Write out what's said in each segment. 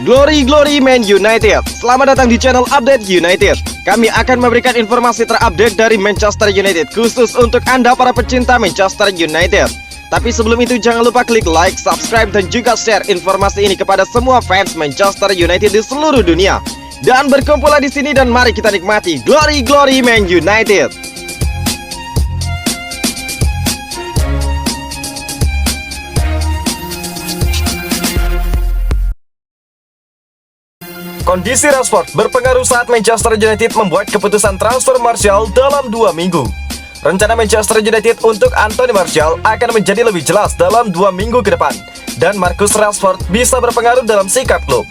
Glory Glory Man United. Selamat datang di channel Update United. Kami akan memberikan informasi terupdate dari Manchester United khusus untuk Anda para pecinta Manchester United. Tapi sebelum itu jangan lupa klik like, subscribe dan juga share informasi ini kepada semua fans Manchester United di seluruh dunia. Dan berkumpullah di sini dan mari kita nikmati Glory Glory Man United. Kondisi Rashford berpengaruh saat Manchester United membuat keputusan transfer Martial dalam 2 minggu. Rencana Manchester United untuk Anthony Martial akan menjadi lebih jelas dalam 2 minggu ke depan, dan Marcus Rashford bisa berpengaruh dalam sikap klub.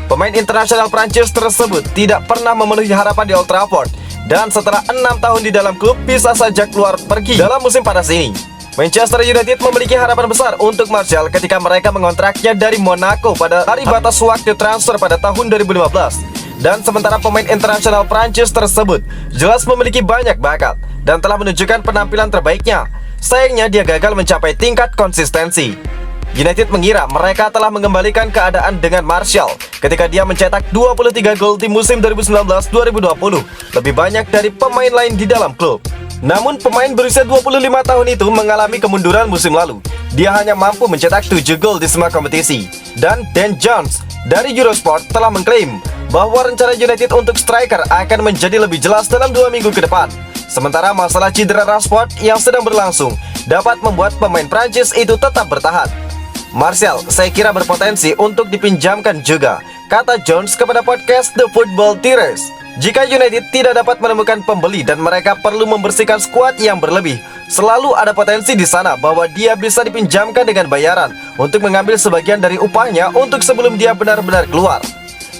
Pemain internasional Prancis tersebut tidak pernah memenuhi harapan di Old Trafford, dan setelah 6 tahun di dalam klub bisa saja keluar pergi dalam musim panas ini. Manchester United memiliki harapan besar untuk Martial ketika mereka mengontraknya dari Monaco pada hari batas waktu transfer pada tahun 2015. Dan sementara pemain internasional Prancis tersebut jelas memiliki banyak bakat dan telah menunjukkan penampilan terbaiknya, sayangnya dia gagal mencapai tingkat konsistensi. United mengira mereka telah mengembalikan keadaan dengan Martial ketika dia mencetak 23 gol di musim 2019-2020, lebih banyak dari pemain lain di dalam klub. Namun pemain berusia 25 tahun itu mengalami kemunduran musim lalu. Dia hanya mampu mencetak 7 gol di semua kompetisi. Dan Dan Jones dari Eurosport telah mengklaim bahwa rencana United untuk striker akan menjadi lebih jelas dalam 2 minggu ke depan. Sementara masalah cedera Rashford yang sedang berlangsung dapat membuat pemain Prancis itu tetap bertahan. Martial saya kira berpotensi untuk dipinjamkan juga, kata Jones kepada podcast The Football Theories. Jika United tidak dapat menemukan pembeli dan mereka perlu membersihkan skuad yang berlebih, selalu ada potensi di sana bahwa dia bisa dipinjamkan dengan bayaran untuk mengambil sebagian dari upahnya untuk sebelum dia benar-benar keluar.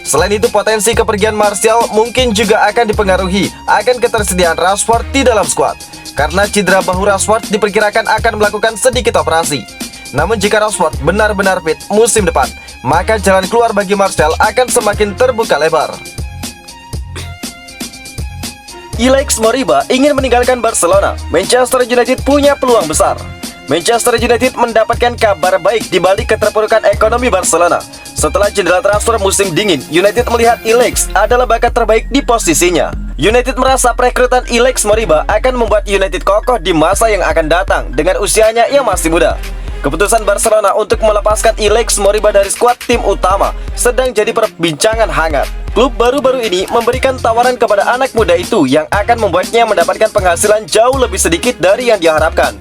Selain itu, potensi kepergian Martial mungkin juga akan dipengaruhi akan ketersediaan Rashford di dalam skuad, karena cedera bahu Rashford diperkirakan akan melakukan sedikit operasi. Namun jika Rashford benar-benar fit musim depan, maka jalan keluar bagi Martial akan semakin terbuka lebar. Alex Moriba ingin meninggalkan Barcelona. Manchester United punya peluang besar. Manchester United mendapatkan kabar baik di balik keterpurukan ekonomi Barcelona. Setelah jendela transfer musim dingin, United melihat Alex adalah bakat terbaik di posisinya. United merasa perekrutan Alex Moriba akan membuat United kokoh di masa yang akan datang dengan usianya yang masih muda. Keputusan Barcelona untuk melepaskan Alex Moriba dari skuad tim utama sedang jadi perbincangan hangat. Klub baru-baru ini memberikan tawaran kepada anak muda itu yang akan membuatnya mendapatkan penghasilan jauh lebih sedikit dari yang diharapkan.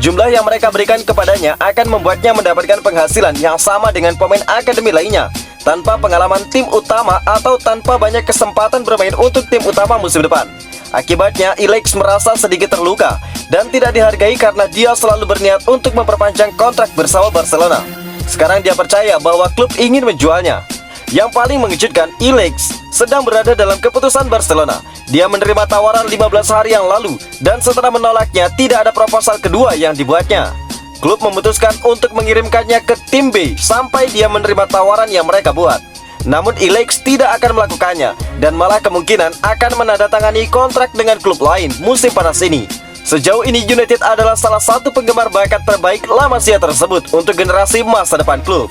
Jumlah yang mereka berikan kepadanya akan membuatnya mendapatkan penghasilan yang sama dengan pemain akademi lainnya, tanpa pengalaman tim utama atau tanpa banyak kesempatan bermain untuk tim utama musim depan. Akibatnya, Alex merasa sedikit terluka dan tidak dihargai karena dia selalu berniat untuk memperpanjang kontrak bersama Barcelona. Sekarang dia percaya bahwa klub ingin menjualnya. Yang paling mengejutkan, Alex sedang berada dalam keputusan Barcelona. Dia menerima tawaran 15 hari yang lalu, dan setelah menolaknya, tidak ada proposal kedua yang dibuatnya. Klub memutuskan untuk mengirimkannya ke tim B sampai dia menerima tawaran yang mereka buat. Namun Alex tidak akan melakukannya, dan malah kemungkinan akan menandatangani kontrak dengan klub lain musim panas ini. Sejauh ini United adalah salah satu penggemar bakat terbaik La Masia tersebut untuk generasi masa depan klub.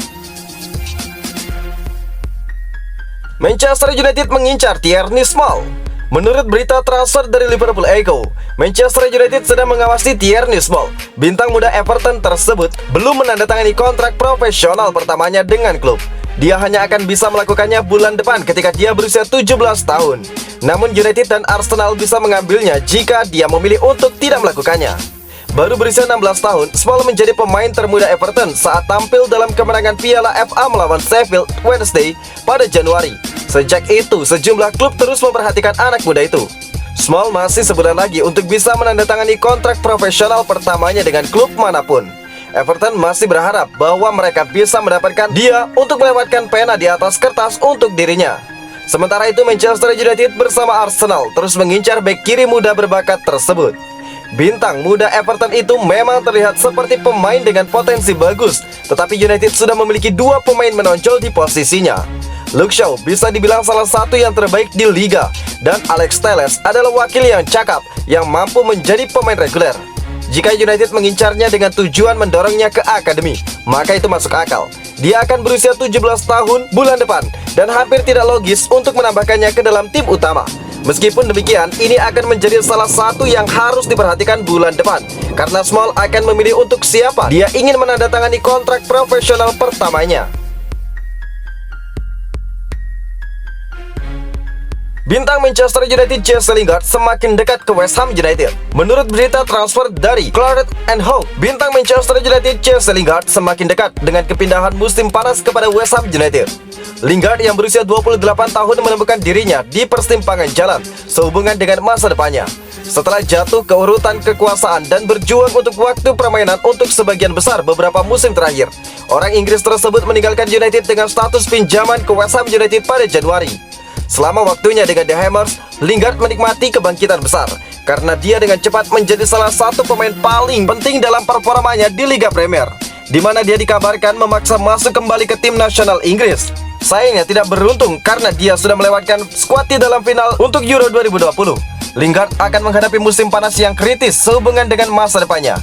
Manchester United mengincar Tierney Small. Menurut berita transfer dari Liverpool Echo, Manchester United sedang mengawasi Tierney Small. Bintang muda Everton tersebut belum menandatangani kontrak profesional pertamanya dengan klub. Dia hanya akan bisa melakukannya bulan depan ketika dia berusia 17 tahun. Namun United dan Arsenal bisa mengambilnya jika dia memilih untuk tidak melakukannya. Baru berusia 16 tahun, Small menjadi pemain termuda Everton saat tampil dalam kemenangan Piala FA melawan Sheffield Wednesday pada Januari. Sejak itu, sejumlah klub terus memperhatikan anak muda itu. Small masih sebulan lagi untuk bisa menandatangani kontrak profesional pertamanya dengan klub manapun. Everton masih berharap bahwa mereka bisa mendapatkan dia untuk melewatkan pena di atas kertas untuk dirinya. Sementara itu, Manchester United bersama Arsenal terus mengincar bek kiri muda berbakat tersebut. Bintang muda Everton itu memang terlihat seperti pemain dengan potensi bagus, tetapi United sudah memiliki 2 pemain menonjol di posisinya. Luke Shaw bisa dibilang salah satu yang terbaik di liga, dan Alex Telles adalah wakil yang cakap yang mampu menjadi pemain reguler. Jika United mengincarnya dengan tujuan mendorongnya ke akademi, maka itu masuk akal. Dia akan berusia 17 tahun bulan depan dan hampir tidak logis untuk menambahkannya ke dalam tim utama. Meskipun demikian, ini akan menjadi salah satu yang harus diperhatikan bulan depan, karena Small akan memilih untuk siapa dia ingin menandatangani kontrak profesional pertamanya. Bintang Manchester United Jesse Lingard semakin dekat ke West Ham United. Menurut berita transfer dari Claret and Hall, bintang Manchester United Jesse Lingard semakin dekat dengan kepindahan musim panas kepada West Ham United. Lingard yang berusia 28 tahun menemukan dirinya di persimpangan jalan sehubungan dengan masa depannya. Setelah jatuh ke urutan kekuasaan dan berjuang untuk waktu permainan untuk sebagian besar beberapa musim terakhir, orang Inggris tersebut meninggalkan United dengan status pinjaman ke West Ham United pada Januari. Selama waktunya dengan The Hammers, Lingard menikmati kebangkitan besar karena dia dengan cepat menjadi salah satu pemain paling penting dalam performanya di Liga Premier, di mana dia dikabarkan memaksa masuk kembali ke tim nasional Inggris. Sayangnya tidak beruntung karena dia sudah melewatkan skuad di dalam final untuk Euro 2020. Lingard akan menghadapi musim panas yang kritis sehubungan dengan masa depannya.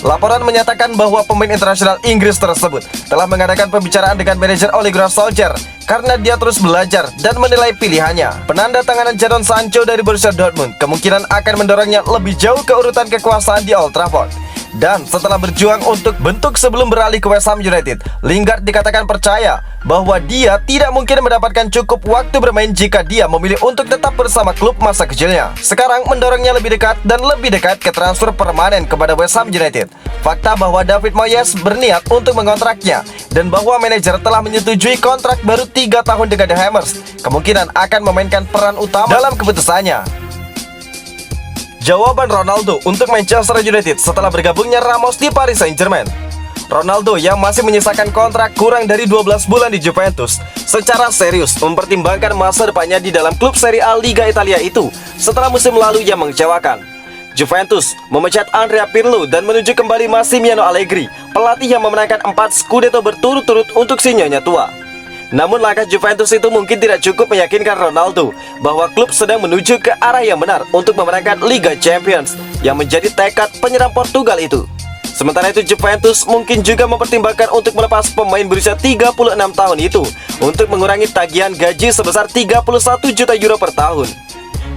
Laporan menyatakan bahwa pemain internasional Inggris tersebut telah mengadakan pembicaraan dengan manajer Ole Gunnar Solskjaer karena dia terus belajar dan menilai pilihannya. Penandatanganan Jadon Sancho dari Borussia Dortmund kemungkinan akan mendorongnya lebih jauh ke urutan kekuasaan di Old Trafford. Dan setelah berjuang untuk bentuk sebelum beralih ke West Ham United, Lingard dikatakan percaya bahwa dia tidak mungkin mendapatkan cukup waktu bermain jika dia memilih untuk tetap bersama klub masa kecilnya. Sekarang mendorongnya lebih dekat dan lebih dekat ke transfer permanen kepada West Ham United. Fakta bahwa David Moyes berniat untuk mengontraknya dan bahwa manajer telah menyetujui kontrak baru 3 tahun dengan The Hammers kemungkinan akan memainkan peran utama dalam keputusannya. Jawaban Ronaldo untuk Manchester United setelah bergabungnya Ramos di Paris Saint-Germain. Ronaldo yang masih menyisakan kontrak kurang dari 12 bulan di Juventus secara serius mempertimbangkan masa depannya di dalam klub Serie A Liga Italia itu setelah musim lalu yang mengecewakan. Juventus memecat Andrea Pirlo dan menuju kembali Massimiliano Allegri, pelatih yang memenangkan 4 Scudetto berturut-turut untuk si nyonya tua. Namun langkah Juventus itu mungkin tidak cukup meyakinkan Ronaldo bahwa klub sedang menuju ke arah yang benar untuk memenangkan Liga Champions yang menjadi tekad penyerang Portugal itu. Sementara itu Juventus mungkin juga mempertimbangkan untuk melepas pemain berusia 36 tahun itu untuk mengurangi tagihan gaji sebesar 31 juta euro per tahun.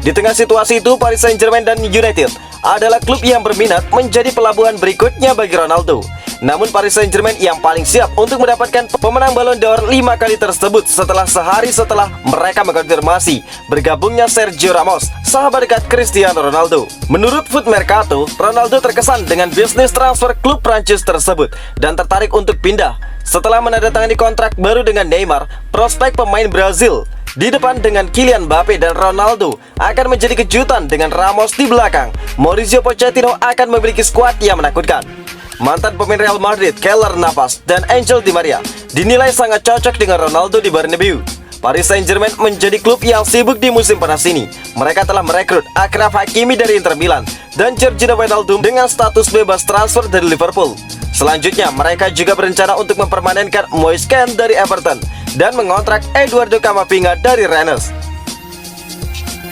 Di tengah situasi itu, Paris Saint-Germain dan United adalah klub yang berminat menjadi pelabuhan berikutnya bagi Ronaldo. Namun Paris Saint-Germain yang paling siap untuk mendapatkan pemenang Ballon d'Or 5 kali tersebut setelah sehari setelah mereka mengkonfirmasi bergabungnya Sergio Ramos, sahabat dekat Cristiano Ronaldo. Menurut Foot Mercato, Ronaldo terkesan dengan bisnis transfer klub Prancis tersebut dan tertarik untuk pindah. Setelah menandatangani kontrak baru dengan Neymar, prospek pemain Brazil di depan dengan Kylian Mbappe dan Ronaldo akan menjadi kejutan dengan Ramos di belakang. Mauricio Pochettino akan memiliki skuad yang menakutkan. Mantan pemain Real Madrid, Keylor Navas, dan Angel Di Maria dinilai sangat cocok dengan Ronaldo di Bernabeu. Paris Saint-Germain menjadi klub yang sibuk di musim panas ini. Mereka telah merekrut Achraf Hakimi dari Inter Milan dan Georginio Wijnaldum dengan status bebas transfer dari Liverpool. Selanjutnya, mereka juga berencana untuk mempermanenkan Moise Kean dari Everton dan mengontrak Eduardo Camavinga dari Rennes.